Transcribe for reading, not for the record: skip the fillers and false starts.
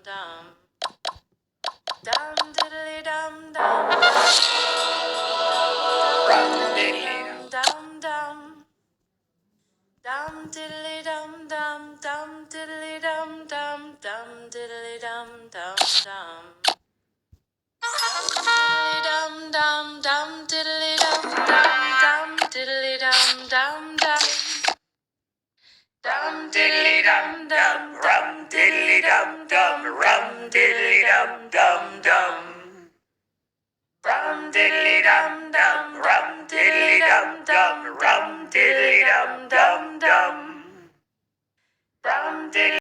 dum. Dum diddly dum dum. Dum dum. Dum diddly dum dum. Dum diddly dum dum. Dum diddly dum dum dum. Dum dum dum diddly dum dum. Dum diddly dum dum dum. Dum diddly dum dum. Rum diddly dum dum. Rum diddly dum dum dum. Rum diddly dum dum. Rum diddly dum dum. Rum diddly dum dum dum. Rum diddly